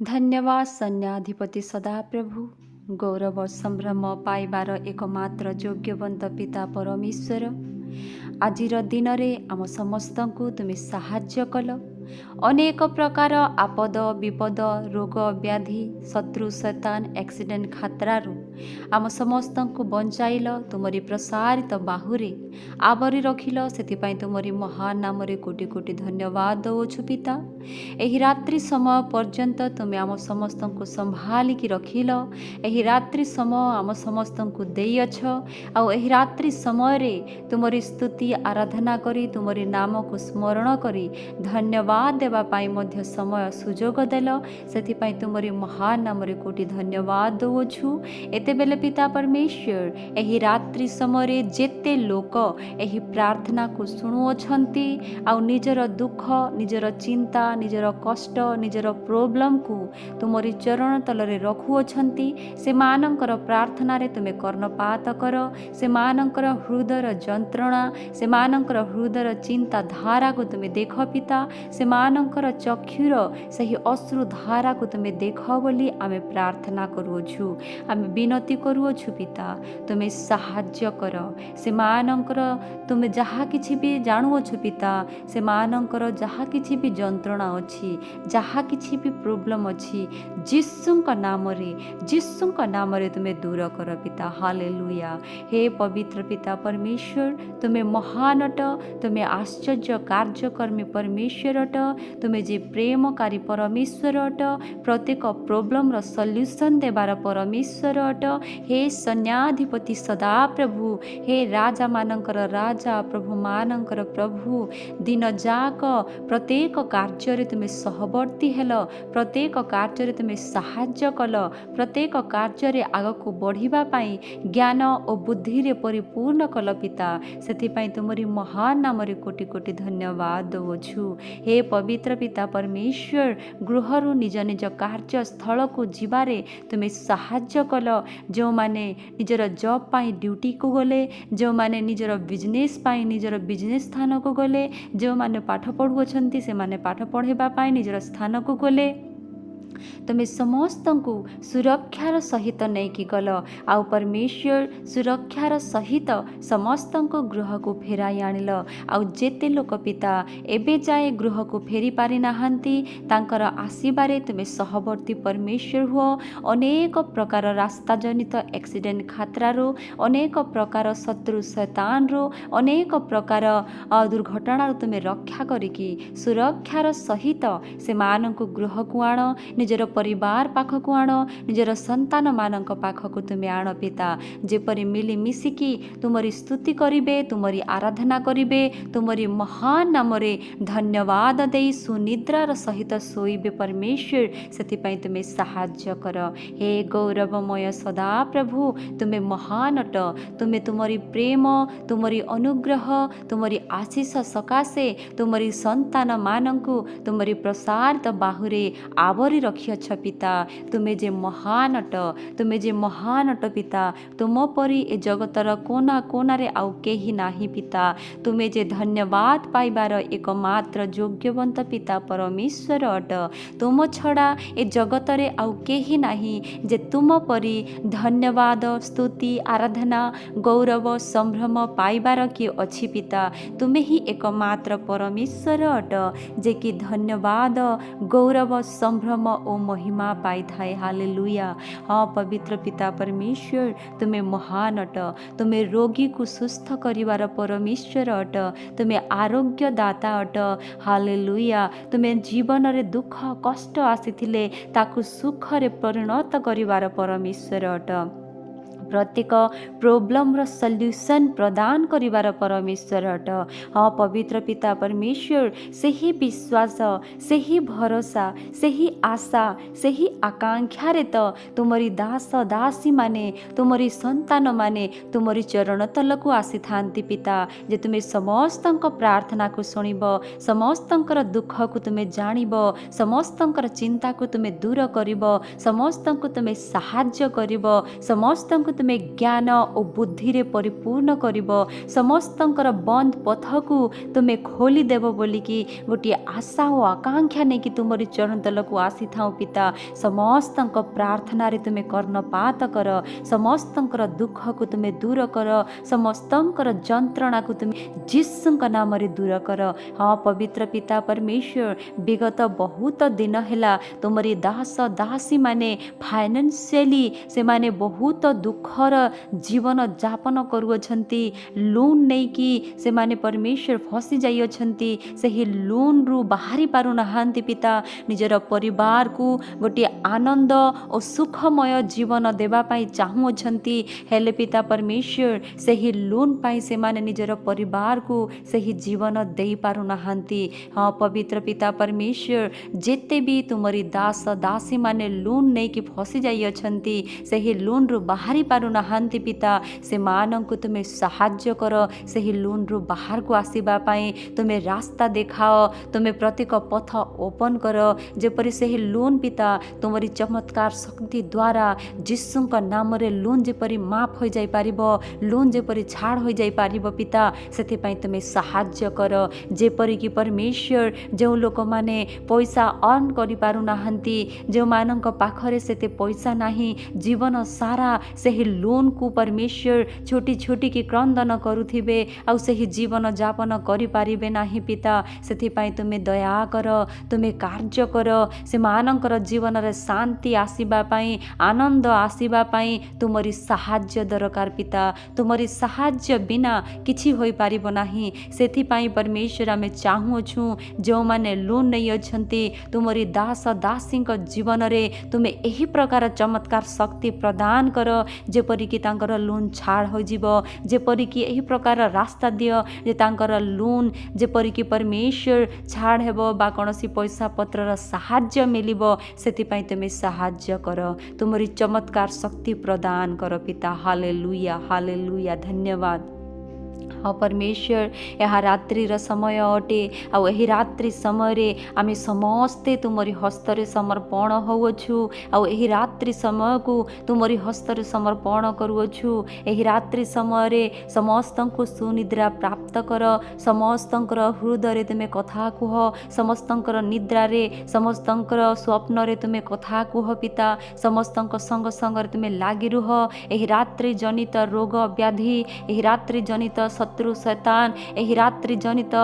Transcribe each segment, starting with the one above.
धन्यवाद सैन्याधिपति सदाप्रभु गौरव संभ्रम पाइबार एकमात्र योग्यवंत पिता परमेश्वर आजिर दिन में आम समस्त को तुम साहाय्य कल। अनेक प्रकार आपद विपद रोग व्याधि शत्रु शैतान एक्सीडेंट खतरारू आम समस्त को बंचाइल। तुमरी प्रसारित बाहुरे आवरी रखिल। से तुमरी महान नाम कोटि कोटि धन्यवाद दौछु पिता। एही रात्रि समय पर्यंत तुम आम समस्त को संभालिकी रखिल। एही रात्रि समय आम समस्त को देइअछ। आउ एही रात्रि समय रे तुमरी स्तुति आराधना करी तुमरी नाम को स्मरण करी धन्यवाद देवा पाई मध्य समय सुजोग देल। से तुमरी महान नाम कोटि धन्यवाद दौछु। एते बेले पिता परमेश्वर एही रात्रि समय जेते लोक एही प्रार्थना को शुणुअछंती आउ निजर दुख निजर चिंता निजर कष्ट निजर प्रोब्लेम को तुमरी चरण तलरे रखुअछंती से मानकर प्रार्थना रे तुमे कर्णपात कर। से मानकर हृदय जंत्रणा से मानकर हृदय चिंता धारा को तुमे देख पिता। से मानकर चक्षुर सही अश्रु धारा को तुमे देख बोली आमे प्रार्थना करुछु। आमे विनती करुछु पिता तुमे साहाय्य कर। से मानकर तुमे जहा किछि भी जानुअछु पिता से मानकर जहा किछि भी जंत्रणा अछि जहा किछि भी प्रोब्लेम अछि जीसुंक नाम रे तुमे दूर कर पिता। हालेलुया। हे पवित्र पिता परमेश्वर तुमे महान अट तुमे आश्चर्य कार्यकर्मी परमेश्वर अट तुमे जे प्रेमकारी परमेश्वर अट प्रत्येक प्रोब्लेम रो सॉल्यूशन देबार परमेश्वर अट। हे सैन्याधिपति सदा प्रभु हे राजा मानकर राजा प्रभु मानकर प्रभु दिन जाक प्रत्येक कार्य तुमे सहवर्ती हेल। प्रत्येक कार्य तुमे साहाय्य कल। प्रत्येक कार्य आग को बढ़िबा पाई ज्ञान और बुद्धि रे परिपूर्ण कल पिता। से तुमरी महान नाम रे कोटि कोटि धन्यवाद दौछु। हे पवित्र पिता परमेश्वर गृहरु निज निज कार्य स्थल को जीवारे तुमे साहाय्य कल। जो माने निजर जॉब पाई ड्यूटी को गले जो माने निजर बिजनेस पाई निजर बिजनेस स्थान को गले जो माने पाठ पढ़ुअछंती से माने पाठ पढ़ेबा पाई निजर स्थान को गले तुमे समस्त को सुरक्षार सहित नहीं कि गल। आउ परमेश्वर सुरक्षार सहित समस्त को गृह को फेराई आनिल। आउ जेते लोक पिता एबे जाए गृह को फेरी पारि नाहंती तांकर आसीबारे तुमे सहवर्ती परमेश्वर हुओ। अनेक प्रकार रास्ता जनित एक्सीडेंट खतरारू अनेक प्रकार शत्रु शैतान रो अनेक प्रकार दुर्घटना तुमे रक्षा करिकी सुरक्षार सहित से मान को गृह को आण निजर परिवार पाखक आण निजर संतान मानक पाखक तुमे आण पिता। जेपरि मिली मिसिकी तुमरी स्तुति करिबे तुमरी आराधना करिबे तुमरी महान नाम रे धन्यवाद देई सुनिद्रार सहित सोइबे परमेश्वर। सेतिपई तुमे साहाय्य कर। हे गौरवमय सदा प्रभु तुमे महान अट तुमे तुमरी प्रेम तुमरी अनुग्रह तुमरी आशीष सकाशे तुमरी संतान मानंकु तुमरी प्रसारित बाहुरे आवरी रखिअछ पिता। तुमे जे महान अट तुमे जे महान अट पिता। तुम परी ए जगतर कोना कोना रे आउ केही नाही पिता। तुमे जे धन्यवाद पाइबार एकमात्र योग्यवंत पिता परमेश्वर अट। तुम छड़ा ए जगतरे आउ केही नाही जे तुम परी धन्यवाद स्तुति आराधना गौरव संभ्रम पाइबार कि अछि पिता। तुमे ही एकमात्र परमेश्वर अट जे कि धन्यवाद गौरव संभ्रम ओ महिमा पाई थाए। हालेलुया। हाँ पवित्र पिता परमेश्वर तुमे महान अट तुमे रोगी को सुस्थ करिवार परमेश्वर अट तुमे आरोग्य दाता अट। हालेलुया। तुमे जीवन रे दुख कष्ट आसीथिले ताकु सुख रे परिणत करिवार परमेश्वर अट। प्रत्येक प्रोब्लेम रो सॉल्यूशन प्रदान करिवार परमेश्वर अट। हाँ पवित्र पिता परमेश्वर सही विश्वास सही भरोसा सही आशा सही आकांक्षा रे तो तुमरी दास दासी माने तुमरी संतान माने तुमरी चरण तल को आसी थांती पिता। जे तुमे समस्तंक प्रार्थना को सुनिब समस्तंकर दुख को तुमे जानिब समस्तंकर चिंता को तुमे दूर करिब समस्तंक तुमे साहाय्य करिब समस्तंक ତୁମେ ଜ୍ଞାନ ଓ ବୁଦ୍ଧିରେ ପରିପୂର୍ଣ୍ଣ କରିବ, ସମସ୍ତଙ୍କର ବନ୍ଦ ପଥକୁ ତୁମେ ଖୋଲିଦେବ ବୋଲିକି ଗୋଟିଏ ଆଶା ଓ ଆକାଂକ୍ଷା ନେଇକି ତୁମରି ଚରଣ ତଳକୁ ଆସିଥାଉ ପିତା। ସମସ୍ତଙ୍କ ପ୍ରାର୍ଥନାରେ ତୁମେ କର୍ଣ୍ଣପାତ କର, ସମସ୍ତଙ୍କର ଦୁଃଖକୁ ତୁମେ ଦୂର କର, ସମସ୍ତଙ୍କର ଯନ୍ତ୍ରଣାକୁ ତୁମେ ଯୀଶୁଙ୍କ ନାମରେ ଦୂର କର। ହଁ ପବିତ୍ର ପିତା ପରମେଶ୍ୱର, ବିଗତ ବହୁତ ଦିନ ହେଲା ତୁମରି ଦାସ ଦାସୀ ମାନେ ଫାଇନାନ୍ସିଆଲି ସେମାନେ ବହୁତ ଦୁଃଖର ଜୀବନ ଯାପନ କରୁଅଛନ୍ତି। ଲୋନ୍ ନେଇକି ସେମାନେ ପରମେଶ୍ୱର ଫସି ଯାଇଅଛନ୍ତି, ସେହି ଲୋନ୍ରୁ ବାହାରି ପାରୁନାହାନ୍ତି ପିତା। ନିଜର ପରିବାରକୁ ଗୋଟିଏ ଆନନ୍ଦ ଓ ସୁଖମୟ ଜୀବନ ଦେବା ପାଇଁ ଚାହୁଁଅଛନ୍ତି, ହେଲେ ପିତା ପରମେଶ୍ୱର ସେହି ଲୋନ୍ ପାଇଁ ସେମାନେ ନିଜର ପରିବାରକୁ ସେହି ଜୀବନ ଦେଇପାରୁନାହାନ୍ତି। ହଁ ପବିତ୍ର ପିତା ପରମେଶ୍ୱର, ଯେତେ ବି ତୁମରି ଦାସ ଦାସୀ ମାନେ ଲୋନ୍ ନେଇକି ଫସି ଯାଇଅଛନ୍ତି, ସେହି ଲୋନ୍ରୁ ବାହାରି ପାରୁନାହାନ୍ତି ପିତା, ସେମାନଙ୍କୁ ତୁମେ ସାହାଯ୍ୟ କର। ସେହି ଲୋନ୍ରୁ ବାହାରକୁ ଆସିବା ପାଇଁ ତୁମେ ରାସ୍ତା ଦେଖାଅ, ତୁମେ ପ୍ରତ୍ୟେକ ପଥ ଓପନ୍ କର, ଯେପରି ସେହି ଲୋନ୍ ପିତା ତୁମରି ଚମତ୍କାର ଶକ୍ତି ଦ୍ୱାରା ଯୀଶୁଙ୍କ ନାମରେ ଲୋନ୍ ଯେପରି ମାଫ ହୋଇଯାଇପାରିବ, ଲୋନ୍ ଯେପରି ଛାଡ଼ ହୋଇଯାଇପାରିବ ପିତା, ସେଥିପାଇଁ ତୁମେ ସାହାଯ୍ୟ କର। ଯେପରିକି ପରମେଶ୍ୱର ଯେଉଁ ଲୋକମାନେ ପଇସା ଅର୍ନ କରିପାରୁନାହାନ୍ତି, ଯେଉଁମାନଙ୍କ ପାଖରେ ସେତେ ପଇସା ନାହିଁ, ଜୀବନ ସାରା ସେହି ଲୋନ୍କୁ ପରମେଶ୍ୱର ଛୋଟି ଛୋଟିକି କ୍ରନ୍ଦନ କରୁଥିବେ, ଆଉ ସେହି ଜୀବନ ଯାପନ କରିପାରିବେ ନାହିଁ ପିତା, ସେଥିପାଇଁ ତୁମେ ଦୟା କର, ତୁମେ କାର୍ଯ୍ୟ କର। ସେମାନଙ୍କର ଜୀବନରେ ଶାନ୍ତି ଆସିବା ପାଇଁ, ଆନନ୍ଦ ଆସିବା ପାଇଁ ତୁମରି ସାହାଯ୍ୟ ଦରକାର ପିତା। ତୁମରି ସାହାଯ୍ୟ ବିନା କିଛି ହୋଇପାରିବ ନାହିଁ। ସେଥିପାଇଁ ପରମେଶ୍ୱର ଆମେ ଚାହୁଁଅଛୁ, ଯେଉଁମାନେ ଲୋନ୍ ନେଇଅଛନ୍ତି ତୁମରି ଦାସ ଦାସୀଙ୍କ ଜୀବନରେ ତୁମେ ଏହି ପ୍ରକାର ଚମତ୍କାର ଶକ୍ତି ପ୍ରଦାନ କର, ଯେପରିକି ତାଙ୍କର ଲୋନ୍ ଛାଡ଼ ହୋଇଯିବ, ଯେପରିକି ଏହି ପ୍ରକାର ରାସ୍ତା ଦିଅ ଯେ ତାଙ୍କର ଲୋନ୍ ଯେପରିକି ପରମେଶ୍ୱର ଛାଡ଼ ହେବ ବା କୌଣସି ପଇସା ପତ୍ରର ସାହାଯ୍ୟ ମିଳିବ, ସେଥିପାଇଁ ତୁମେ ସାହାଯ୍ୟ କର। ତୁମରି ଚମତ୍କାର ଶକ୍ତି ପ୍ରଦାନ କର ପିତା। ହାଲେଲୁୟା ହାଲେଲୁୟା, ଧନ୍ୟବାଦ। ହଁ ପରମେଶ୍ୱର, ଏହା ରାତ୍ରିର ସମୟ ଅଟେ, ଆଉ ଏହି ରାତ୍ରି ସମୟରେ ଆମେ ସମସ୍ତେ ତୁମରି ହସ୍ତରେ ସମର୍ପଣ ହେଉଅଛୁ, ଆଉ ଏହି ରାତ୍ରି ସମୟକୁ ତୁମରି ହସ୍ତରେ ସମର୍ପଣ କରୁଅଛୁ। ଏହି ରାତ୍ରି ସମୟରେ ସମସ୍ତଙ୍କୁ ସୁନିଦ୍ରା ପ୍ରାପ୍ତ କର, ସମସ୍ତଙ୍କର ହୃଦୟରେ ତୁମେ କଥା କୁହ, ସମସ୍ତଙ୍କର ନିଦ୍ରାରେ, ସମସ୍ତଙ୍କର ସ୍ୱପ୍ନରେ ତୁମେ କଥା କୁହ ପିତା, ସମସ୍ତଙ୍କ ସଙ୍ଗ ସଙ୍ଗରେ ତୁମେ ଲାଗି ରୁହ। ଏହି ରାତ୍ରି ଜନିତ ରୋଗ ବ୍ୟାଧି, ଏହି ରାତ୍ରି ଜନିତ ଶତ୍ରୁ ଶୈତାନ, ଏହି ରାତ୍ରି ଜନିତ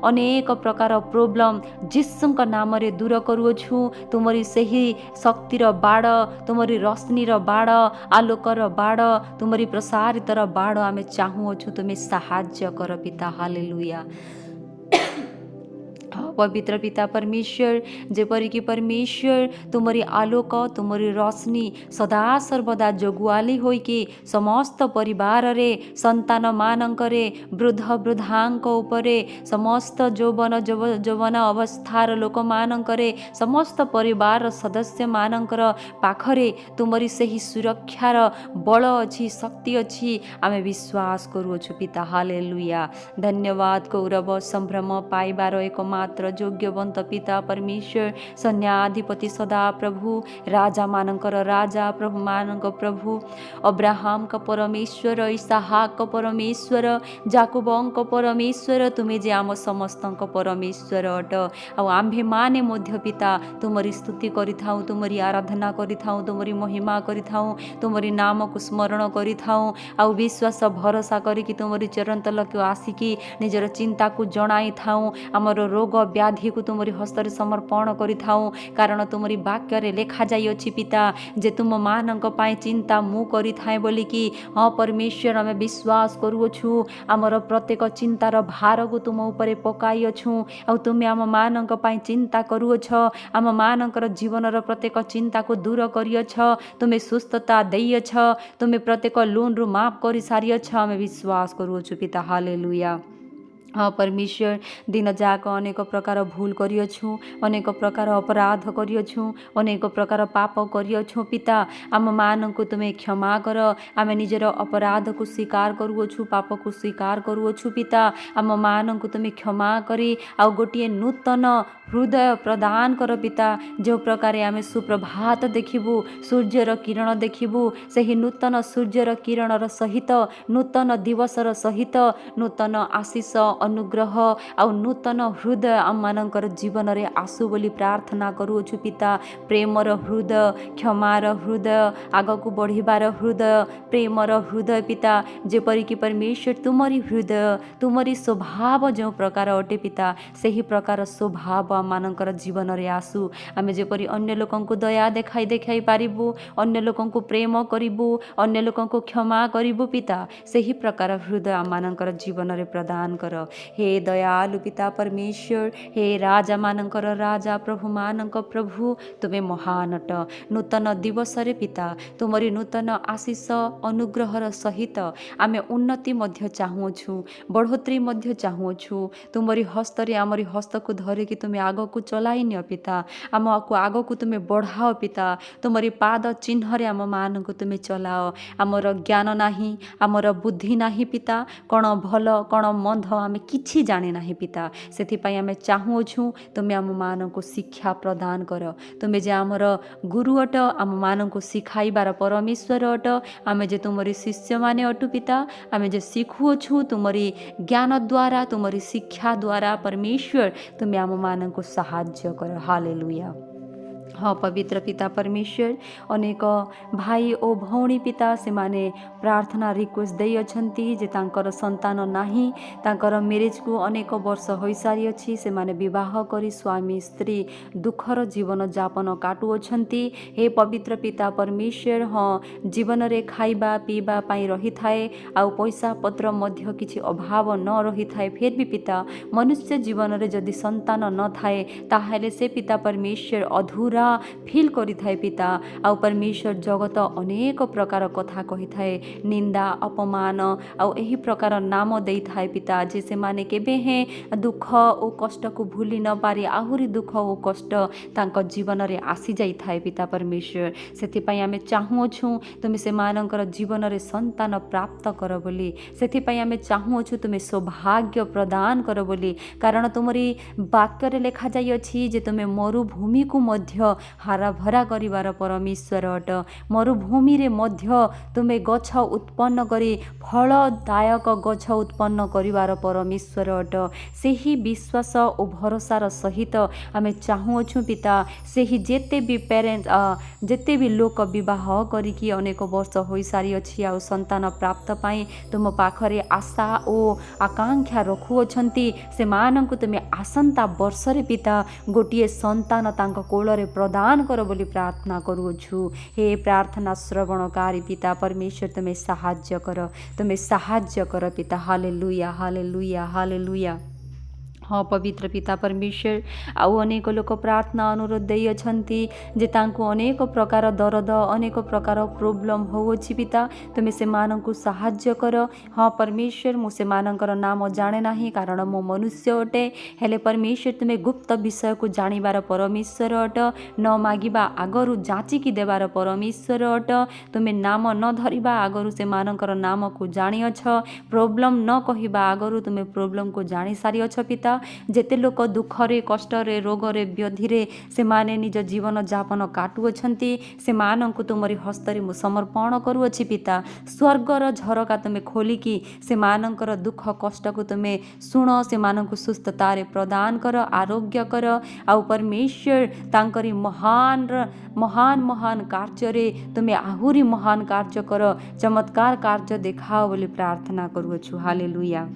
ଅନେକ ପ୍ରକାର ପ୍ରୋବ୍ଲେମ୍ ଯୀଶୁଙ୍କ ନାମରେ ଦୂର କରୁଅଛୁ। ତୁମରି ସେହି ଶକ୍ତିର ବାଡ଼, ତୁମରି ରଶ୍ମିର ବାଡ଼, ଆଲୋକର ବାଡ଼, ତୁମରି ପ୍ରସାରିତର ବାଡ଼ ଆମେ ଚାହୁଁଅଛୁ, ତୁମେ ସାହାଯ୍ୟ କର ପିତା। ହାଲେଲୁୟା। ପବିତ୍ର ପିତା ପରମେଶ୍ୱର, ଯେପରିକି ପରମେଶ୍ୱର ତୁମରି ଆଲୋକ, ତୁମରି ରଶ୍ମି ସଦା ସର୍ବଦା ଜଗୁଆଲି ହୋଇକି ସମସ୍ତ ପରିବାରରେ, ସନ୍ତାନମାନଙ୍କରେ, ବୃଦ୍ଧ ବୃଦ୍ଧାଙ୍କ ଉପରେ, ସମସ୍ତ ଯୌବନ ଅବସ୍ଥାର ଲୋକମାନଙ୍କରେ, ସମସ୍ତ ପରିବାରର ସଦସ୍ୟମାନଙ୍କର ପାଖରେ ତୁମରି ସେହି ସୁରକ୍ଷାର ବଳ ଅଛି, ଶକ୍ତି ଅଛି, ଆମେ ବିଶ୍ୱାସ କରୁଅଛୁ ପିତା। ହାଲେଲୁୟା, ଧନ୍ୟବାଦ। ଗୌରବ ସମ୍ଭ୍ରମ ପାଇବାର ଏକମାତ୍ର ଯୋଗ୍ୟବନ୍ତ ପିତା ପରମେଶ୍ୱର, ସୈନ୍ୟାଧିପତି ସଦା ପ୍ରଭୁ, ରାଜାମାନଙ୍କର ରାଜା, ପ୍ରଭୁମାନଙ୍କ ପ୍ରଭୁ, ଅବ୍ରାହମଙ୍କ ପରମେଶ୍ୱର, ଇସାହାକଙ୍କ ପରମେଶ୍ୱର, ଯାକୋବଙ୍କ ପରମେଶ୍ୱର, ତୁମେ ଯେ ଆମ ସମସ୍ତଙ୍କ ପରମେଶ୍ୱର ଅଟ। ଆଉ ଆମ୍ଭେମାନେ ମଧ୍ୟ ପିତା ତୁମରି ସ୍ତୁତି କରିଥାଉ, ତୁମରି ଆରାଧନା କରିଥାଉ, ତୁମରି ମହିମା କରିଥାଉ, ତୁମରି ନାମକୁ ସ୍ମରଣ କରିଥାଉ, ଆଉ ବିଶ୍ୱାସ ଭରସା କରିକି ତୁମରି ଚରଣ ତଳକୁ ଆସିକି ନିଜର ଚିନ୍ତାକୁ ଜଣାଇଥାଉ। ଆମର ରୋଗ ବ୍ୟାଧିକୁ ତୁମରି ହସ୍ତରେ ସମର୍ପଣ କରିଥାଉ, କାରଣ ତୁମରି ବାକ୍ୟରେ ଲେଖାଯାଇଅଛି ପିତା ଯେ ତୁମମାନଙ୍କ ପାଇଁ ଚିନ୍ତା ମୁଁ କରିଥାଏ ବୋଲିକି। ହଁ ପରମେଶ୍ୱର, ଆମେ ବିଶ୍ୱାସ କରୁଅଛୁ, ଆମର ପ୍ରତ୍ୟେକ ଚିନ୍ତାର ଭାରକୁ ତୁମ ଉପରେ ପକାଇଅଛୁ, ଆଉ ତୁମେ ଆମମାନଙ୍କ ପାଇଁ ଚିନ୍ତା କରୁଅଛ, ଆମମାନଙ୍କର ଜୀବନର ପ୍ରତ୍ୟେକ ଚିନ୍ତାକୁ ଦୂର କରିଅଛ, ତୁମେ ସୁସ୍ଥତା ଦେଇଅଛ, ତୁମେ ପ୍ରତ୍ୟେକ ଲୋନ୍ରୁ ମାଫ କରିସାରିଅଛ, ଆମେ ବିଶ୍ୱାସ କରୁଅଛୁ ପିତା। ହାଲେଲୁୟା। हाँ परमेश्वर दिन जाक अनेक प्रकार भूल करिअछु, अनेक प्रकार अपराध करिअछु, अनेक प्रकार पाप करिअछु पिता। आम मानंकु तुमे क्षमा कर। आमे निजर अपराध को स्वीकार करुअछु, पाप को स्वीकार करुअछु पिता। आम मानंकु तुमे क्षमा करी आ गोटे नूतन हृदय प्रदान कर पिता। जो प्रकार आमे सुप्रभात देखिबु, सूर्यर किरण देखिबु, सही नूतन सूर्यर किरणर सहित, नूतन दिवसर सहित, नूतन आशीष अनुग्रह आ नूतन हृदय आम मानकर जीवन रे आसु बोली प्रार्थना करुअछु पिता। प्रेमर हृदय, क्षमार हृदय, आगकू बढ़िबार हृदय, प्रेमर हृदय पिता। जेपरिक परमेश्वर तुमरी हृदय, तुमरी स्वभाव जो प्रकार अटे पिता, सही प्रकार स्वभाव आम मानकर जीवन रे आसु। आमे जेपरि अन्य लोकंकु दया देखाई देखाई पारिबु, अन्य लोकंकु प्रेम करिबु, अन्य लोकंकु क्षमा करिबु पिता, सही प्रकार हृदय आम मानकर जीवन रे प्रदान कर। हे दयालु पिता परमेश्वर, हे राजा मानकर राजा, प्रभु मानक प्रभु, तुमे महान अट। नूतन दिवस रे पिता तुमरी नूतन आशीष अनुग्रहर सहित आमे उन्नति मध्य चाहुछु, बढ़ोतरी मध्य चाहुछु। तुमरी हस्त रे आमरी हस्त को धरे कि तुमे आग को चलाई नियो पिता, आम को आग को तुमे बढ़ाओ पिता। तुमरी पाद चिन्ह रे आम मान को तुमे चलाओ। आमर ज्ञान नाही, आमर बुद्धि नाही पिता, कौन भल कौन मंद आमे किछि जाने नाही पिता। सेथिपाई आमे चाहुछु तुमे आम मान को शिक्षा प्रदान कर। तुमे जे आमर गुरु अट, आम मान को शिखाइबार परमेश्वर अट। आमे जे तुमरी शिष्य माने अटु पिता, आमे जे शिखुछु तुमरी ज्ञान द्वारा, तुमरी शिक्षा द्वारा परमेश्वर, तुमे आम मान को साहाय्य कर। हालेलुया। हाँ पवित्र पिता परमेश्वर, अनेक भाई ओ भौणी पिता से माने प्रार्थना रिक्वेस्ट दे अछंती जे तांकर संतान नाही, तांकर मैरेज को अनेक वर्ष होई सारी अछि। से माने विवाह करी स्वामी स्त्री दुखर जीवन जापन काटु अछंती। हे पवित्र पिता परमेश्वर, हाँ जीवन रे खाइबा पीबा पाई रही थाए, आ पैसा पत्र मध्य किछि अभाव न रही थाए, फिर भी पिता मनुष्य जीवन रे जदि संतान न थाए ताहेले से पिता परमेश्वर अधूरा फील करि थाए पिता। आ परमेश्वर जगत अनेक प्रकार कथा कहि थाए, निंदा अपमान आ एही प्रकार नाम देई थाए पिता, जे से माने केबे हे दुख ओ कष्ट को भूली न पारी आहुरी दुख ओ कष्ट तांक जीवन रे आसी जाई थाए पिता परमेश्वर। सेथिपाई आमे चाहुछु तुमे से मानकर जीवन रे संतान प्राप्त कर बोली। सेथिपाई आमे चाहुछु तुमे सौभाग्य प्रदान कर बोली, कारण तुमरी वाक्य रे लेखा जाई अछि जे तुमे मरुभूमि को मध्य हारा भरा करिवार परमेश्वर अट। मरुभूमि रे मध्य तुमे गछ उत्पन्न करी फलदायक गछ उत्पन्न करिवार परमेश्वर अट। सेही विश्वास ओ भरोसार सहित आमे चाहुछु पिता, सेही जेते भी पेरेंट्स जेते भी लोक विवाह करिकी अनेक वर्ष होई सारी अछि आ संतान प्राप्त पाई तुम पाखरे आशा ओ आकांक्षा रखु अछंती, से मानंकु तुमे आसंता वर्ष रे पिता गोटिए संतान तांक कोଳରେ प्रदान कर बोली प्रार्थना करूछु। हे प्रार्थना श्रवणकारी पिता परमेश्वर, तुमे साहाय्य कर, तुमे साहाय्य कर पिता। Hallelujah hallelujah hallelujah. हाँ पवित्र पिता परमेश्वर, आउ अनेक लोक प्रार्थना अनुरोध देई अछंती जे तांको अनेक प्रकार दर्द अनेक प्रकार प्रोब्लेम होउछि पिता, तुमे से मानंकु साहाय्य कर। हाँ परमेश्वर, मु से मानंकर नाम जाने नाही कारण मो मनुष्य अटे, हेले परमेश्वर तुमे गुप्त विषय को जानिबार परमेश्वर अट। न मागिबा आगरु जाचिकी देबार परमेश्वर अट। तुमे नाम न धरिबा आगरु से मानंकर नाम को जानिअछ। प्रोब्लेम न कहिबा आगरु तुमे प्रोब्लेम को जानि सारिअछ पिता। जेते लोक दुखरे कष्टरे रोगरे व्याधिरे से माने निज जीवन जापन काटुअछंती, से मानंकु तुमरी हस्तरे मु समर्पण करूअछि पिता। स्वर्गर झरका तुमे खोलिकी से मानंकर दुख कष्ट को तुमे सुण, से मानंकु सुस्थतारे प्रदान कर, आरोग्य कर। आउ परमेश्वर तांकरी महान महान महान कार्य तुमे आहुरी महान कार्य कर, चमत्कार कार्य देखाओ बोली प्रार्थना करूअछु। हालेलुया।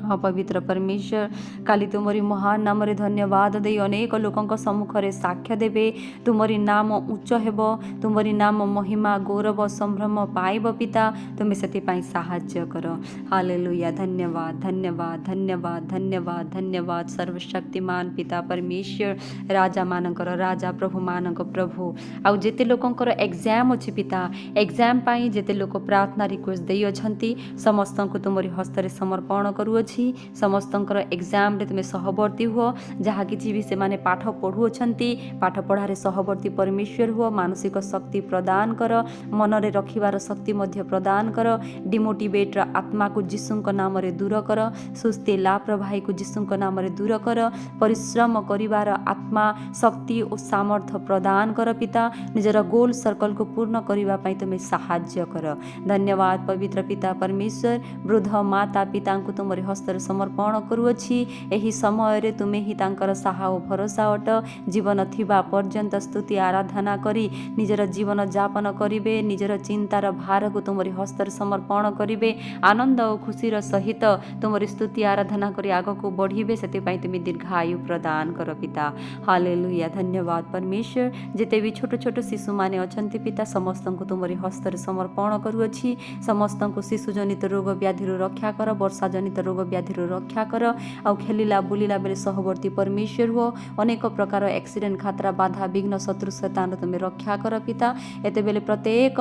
हाँ पवित्र परमेश्वर, काली तुमरी महान नाम रे धन्यवाद दे अनेक लोकंक सम्मुखरे साक्ष्य देबे, तुमरी नाम उच्च हेब, तुमरी नाम महिमा गौरव संभ्रम पाइब पिता, तुमे सेतिपाई साहाय्य कर। हालेलुया। धन्यवाद धन्यवाद धन्यवाद धन्यवाद धन्यवाद सर्वशक्तिमान पिता परमेश्वर, राजा मानकर राजा, प्रभु मानक प्रभु। आउ जेते लोकंकर एग्जाम अछि पिता, एग्जाम पाई जेते लोक प्रार्थना रिक्वेस्ट देई अछंती, समस्तंकु तुमरी हस्तरे समर्पण करू। କରୁଅछि ସମସ୍ତଙ୍କର ଏକ୍ଜାମ୍ରେ ତୁମେ ସହବର୍ତ୍ତୀ ହୁଅ ଯାହା କିଛି ବି ସେମାନେ ପାଠ ପଢ଼ୁଅଛନ୍ତି ପାଠ ପଢ଼ାରେ ସହବର୍ତ୍ତୀ ପରମେଶ୍ୱର ହୁଅ ମାନସିକ ଶକ୍ତି ପ୍ରଦାନ କର ମନରେ ରଖିବାର ଶକ୍ତି ମଧ୍ୟ ପ୍ରଦାନ କର ଡିମୋଟିଭେଟ୍ର ଆତ୍ମାକୁ ଯୀଶୁଙ୍କ ନାମରେ ଦୂର କର ସୁସ୍ଥି ଲାପ୍ରବାହୀକୁ ଯୀଶୁଙ୍କ ନାମରେ ଦୂର କର ପରିଶ୍ରମ କରିବାର ଆତ୍ମା ଶକ୍ତି ଓ ସାମର୍ଥ୍ୟ ପ୍ରଦାନ କର ପିତା ନିଜର ଗୋଲ सर्कलକୁ ପୂର୍ଣ୍ଣ କରିବା ପାଇଁ ତୁମେ ସାହାଯ୍ୟ କର ଧନ୍ୟବାଦ ପବିତ୍ର ପିତା ପରମେଶ୍ୱର ବୃଦ୍ଧ ମାତା ପିତାଙ୍କୁ ତୁମରି ହସ୍ତରେ ସମର୍ପଣ କରୁଅଛି ଏହି ସମୟରେ ତୁମେ ହିଁ ତାଙ୍କର ସାହା ଓ ଭରସା ଅଟ ଜୀବନ ଥିବା ପର୍ଯ୍ୟନ୍ତ ସ୍ତୁତି ଆରାଧନା କରି ନିଜର ଜୀବନ ଯାପନ କରିବେ ନିଜର ଚିନ୍ତାର ଭାରକୁ ତୁମରି ହସ୍ତରେ ସମର୍ପଣ କରିବେ ଆନନ୍ଦ ଓ ଖୁସିର ସହିତ ତୁମରି ସ୍ତୁତି ଆରାଧନା କରି ଆଗକୁ ବଢ଼ିବେ ସେଥିପାଇଁ ତୁମେ ଦୀର୍ଘାୟୁ ପ୍ରଦାନ କର ପିତା ହାଲେଲୁୟା ଧନ୍ୟବାଦ ପରମେଶ୍ୱର ଯେତେ ବି ଛୋଟ ଛୋଟ ଶିଶୁମାନେ ଅଛନ୍ତି ପିତା ସମସ୍ତଙ୍କୁ ତୁମରି ହସ୍ତରେ ସମର୍ପଣ କରୁଅଛି ସମସ୍ତଙ୍କୁ ଶିଶୁ ଜନିତ ରୋଗ ବ୍ୟାଧିରୁ ରକ୍ଷା କର ବର୍ଷା ଜନିତ ରୋଗ ବ୍ୟାଧିରୁ ରକ୍ଷା କର ଆଉ ଖେଳିଲା ବୁଲିଲା ବେଲେ ସହବର୍ତ୍ତୀ ପରମେଶ୍ୱର ହୁଅ ଅନେକ ପ୍ରକାର ଆକ୍ସିଡେଣ୍ଟ ଖାତରା ବାଧା ବିଘ୍ନ ଶତ୍ରୁ ଶୈତାନରୁ ତୁମେ ରକ୍ଷା କର ପିତା ଏତେବେଳେ ପ୍ରତ୍ୟେକ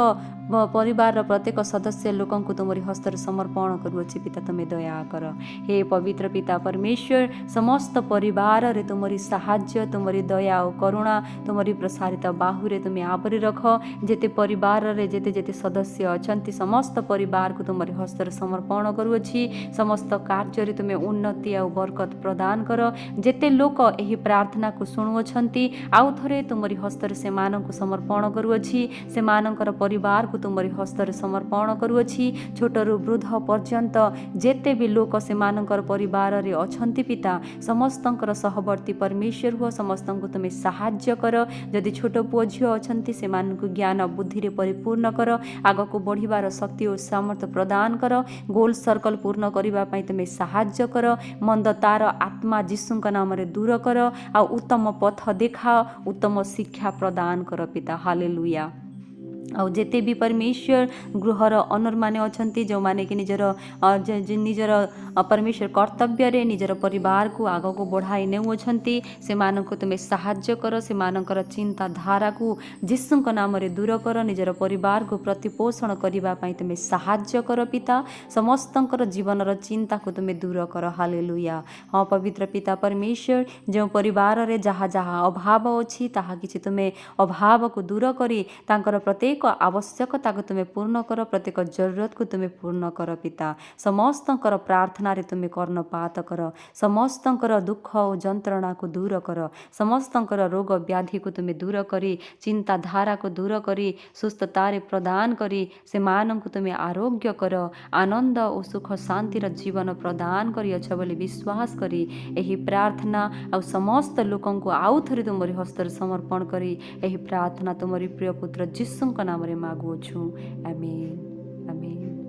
ପରିବାରର ପ୍ରତ୍ୟେକ ସଦସ୍ୟ ଲୋକଙ୍କୁ ତୁମରି ହସ୍ତରେ ସମର୍ପଣ କରୁଅଛି ପିତା ତୁମେ ଦୟା କର हे पवित्र पिता परमेश्वर समस्त परिवार तुमरी साहाय्य तुमरी दया और करुणा तुमरी प्रसारित बाहुरे तुम्हें आवरी रख जेते परिवार रे जेते जेते सदस्य अछंती समस्त परिवार को तुमरी हस्तर समर्पण करुअछि समस्त कार्य रे तुम्हें उन्नति और बरकत प्रदान कर जेते लोक एही प्रार्थना को सुनुअछंती आउ थरे तुमरी हस्तर से मानक समर्पण करुअछि से मानकर परिवार को तुमरी हस्तर समर्पण करुअछि छोटरू वृद्ध पर्यंत जेते भी लोक से मानकर परिवार रे अछंती पिता समस्तंकर सहवर्ती परमेश्वर हो समस्तंको तुमे साहाय्य कर जदि छोट पुओ झियो अछंती से मानकु ज्ञान बुद्धि रे परिपूर्ण कर आगको बढ़िबार शक्ति और सामर्थ्य प्रदान कर गोल सर्कल पूर्ण करिबा पई तुमे साहाय्य कर मंदतार आत्मा यीशुଙ୍କ नामरे दूर कर आ उत्तम पथ देखा उत्तम शिक्षा प्रदान कर पिता हालेलुया ଆଉ ଯେତେ ବି ପରମେଶ୍ୱର ଗୃହର ଅନର ମାନେ ଅଛନ୍ତି ଯେଉଁମାନେ କି ନିଜର ପରମେଶ୍ୱର କର୍ତ୍ତବ୍ୟରେ ନିଜର ପରିବାରକୁ ଆଗକୁ ବଢ଼ାଇ ନେଉଅଛନ୍ତି ସେମାନଙ୍କୁ ତୁମେ ସାହାଯ୍ୟ କର ସେମାନଙ୍କର ଚିନ୍ତାଧାରାକୁ ଯୀଶୁଙ୍କ ନାମରେ ଦୂର କର ନିଜର ପରିବାରକୁ ପ୍ରତିପୋଷଣ କରିବା ପାଇଁ ତୁମେ ସାହାଯ୍ୟ କର ପିତା ସମସ୍ତଙ୍କର ଜୀବନର ଚିନ୍ତାକୁ ତୁମେ ଦୂର କର ହାଲେଲୁୟା ହଁ ପବିତ୍ର ପିତା ପରମେଶ୍ୱର ଯେଉଁ ପରିବାରରେ ଯାହା ଯାହା ଅଭାବ ଅଛି ତାହା କିଛି ତୁମେ ଅଭାବକୁ ଦୂର କରି ତାଙ୍କର ପ୍ରତ୍ୟେକ आवश्यकता को तुम्हें पूर्ण कर प्रत्येक जरूरत को तुम्हें पूर्ण कर पिता समस्तंकर प्रार्थना रे तुम्हें कर्णपात कर समस्तंकर दुख और जंत्रणा को दूर कर समस्तंकर रोग व्याधि को तुम्हें दूर करी चिंताधारा को दूर करी सुस्थता रे प्रदान करी से मानन को तुम्हें आरोग्य कर आनंद और सुख शांति र जीवन प्रदान करी अछ बोली विश्वास करी एही प्रार्थना और समस्त लोकन को आउ थरे तुमरी हस्तर समर्पण करी एही प्रार्थना तुमरी प्रिय पुत्र यीशुଙ୍କ नामरे मागुछु आमेन आमेन।